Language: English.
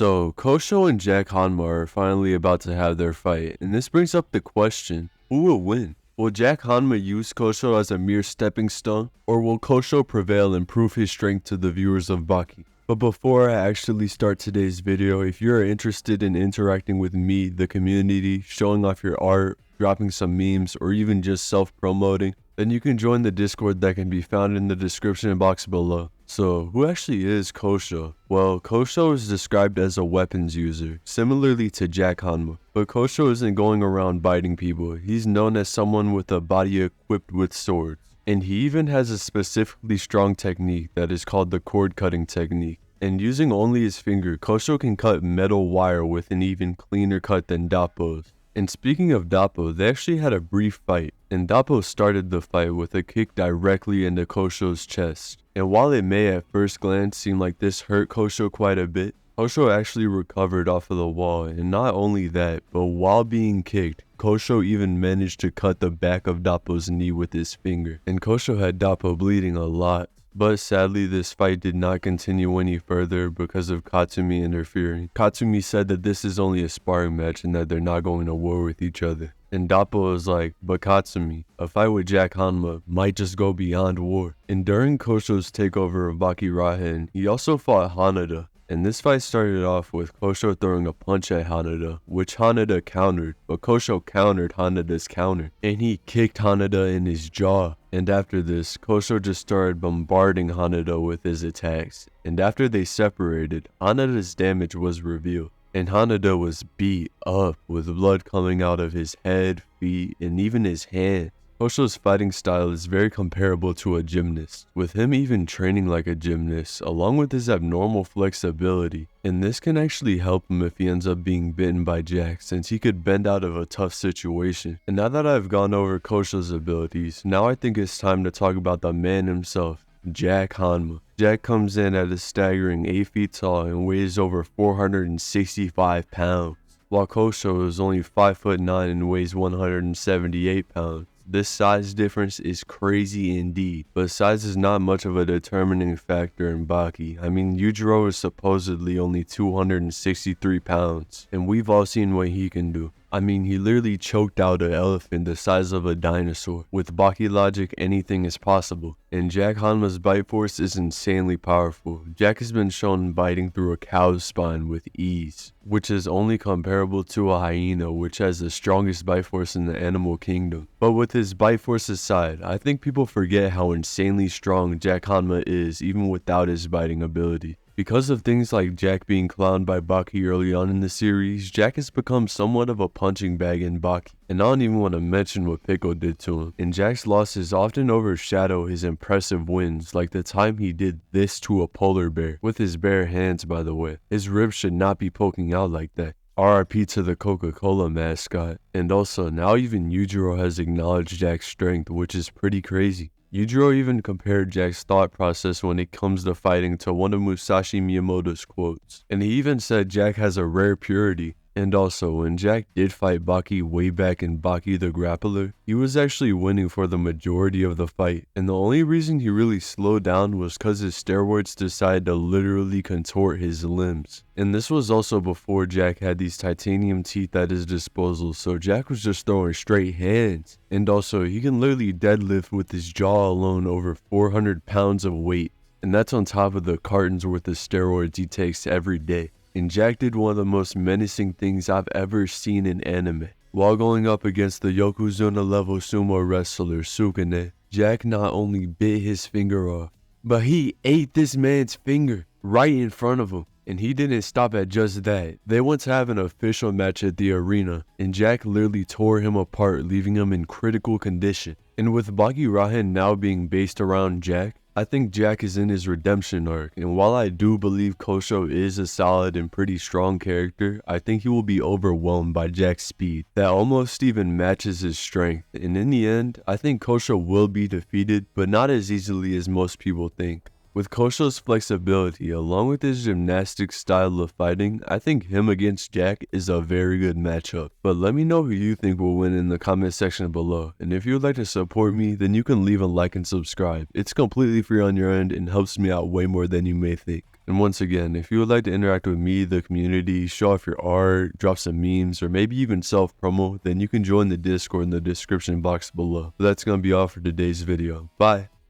So, Kosho and Jack Hanma are finally about to have their fight, and this brings up the question, who will win? Will Jack Hanma use Kosho as a mere stepping stone, or will Kosho prevail and prove his strength to the viewers of Baki? But before I actually start today's video, if you're interested in interacting with me, the community, showing off your art, dropping some memes, or even just self-promoting, then you can join the Discord that can be found in the description box below. So, who actually is Kosho? Well, Kosho is described as a weapons user, similarly to Jack Hanma. But Kosho isn't going around biting people, he's known as someone with a body equipped with swords. And he even has a specifically strong technique that is called the cord cutting technique. And using only his finger, Kosho can cut metal wire with an even cleaner cut than Dappo's. And speaking of Dappo, they actually had a brief fight, and Dappo started the fight with a kick directly into Kosho's chest. And while it may at first glance seem like this hurt Kosho quite a bit, Kosho actually recovered off of the wall, and not only that, but while being kicked, Kosho even managed to cut the back of Dappo's knee with his finger, and Kosho had Dappo bleeding a lot. But sadly, this fight did not continue any further because of Katsumi interfering. Katsumi said that this is only a sparring match and that they're not going to war with each other. And Dappo was like, but Katsumi, a fight with Jack Hanma might just go beyond war. And during Kosho's takeover of Baki Rahen, he also fought Hanada. And this fight started off with Kosho throwing a punch at Hanada, which Hanada countered, but Kosho countered Hanada's counter, and he kicked Hanada in his jaw. And after this, Kosho just started bombarding Hanada with his attacks, and after they separated, Hanada's damage was revealed, and Hanada was beat up with blood coming out of his head, feet, and even his hands. Kosho's fighting style is very comparable to a gymnast, with him even training like a gymnast, along with his abnormal flexibility, and this can actually help him if he ends up being bitten by Jack, since he could bend out of a tough situation. And now that I've gone over Kosho's abilities, now I think it's time to talk about the man himself, Jack Hanma. Jack comes in at a staggering 8 feet tall and weighs over 465 pounds, while Kosho is only 5'9" and weighs 178 pounds. This size difference is crazy indeed, but size is not much of a determining factor in Baki. I mean, Yujiro is supposedly only 263 pounds, and we've all seen what he can do. I mean, he literally choked out an elephant the size of a dinosaur. With Baki logic, anything is possible. And Jack Hanma's bite force is insanely powerful. Jack has been shown biting through a cow's spine with ease, which is only comparable to a hyena, which has the strongest bite force in the animal kingdom. But with his bite force aside, I think people forget how insanely strong Jack Hanma is even without his biting ability. Because of things like Jack being clowned by Baki early on in the series, Jack has become somewhat of a punching bag in Baki. And I don't even want to mention what Pickle did to him. And Jack's losses often overshadow his impressive wins, like the time he did this to a polar bear, with his bare hands by the way. His ribs should not be poking out like that. RIP to the Coca-Cola mascot. And also, now even Yujiro has acknowledged Jack's strength, which is pretty crazy. Yujiro even compared Jack's thought process when it comes to fighting to one of Musashi Miyamoto's quotes. And he even said Jack has a rare purity. And also, when Jack did fight Baki way back in Baki the Grappler, he was actually winning for the majority of the fight. And the only reason he really slowed down was cause his steroids decided to literally contort his limbs. And this was also before Jack had these titanium teeth at his disposal, so Jack was just throwing straight hands. And also, he can literally deadlift with his jaw alone over 400 pounds of weight. And that's on top of the cartons worth of steroids he takes every day. And Jack did one of the most menacing things I've ever seen in anime. While going up against the Yokozuna level sumo wrestler Sukune, Jack not only bit his finger off, but he ate this man's finger right in front of him. And he didn't stop at just that. They went to have an official match at the arena, and Jack literally tore him apart, leaving him in critical condition. And with Baki Rahen now being based around Jack, I think Jack is in his redemption arc, and while I do believe Kosho is a solid and pretty strong character, I think he will be overwhelmed by Jack's speed that almost even matches his strength, and in the end, I think Kosho will be defeated, but not as easily as most people think. With Kosho's flexibility, along with his gymnastic style of fighting, I think him against Jack is a very good matchup. But let me know who you think will win in the comment section below. And if you would like to support me, then you can leave a like and subscribe. It's completely free on your end and helps me out way more than you may think. And once again, if you would like to interact with me, the community, show off your art, drop some memes, or maybe even self-promo, then you can join the Discord in the description box below. But that's going to be all for today's video. Bye!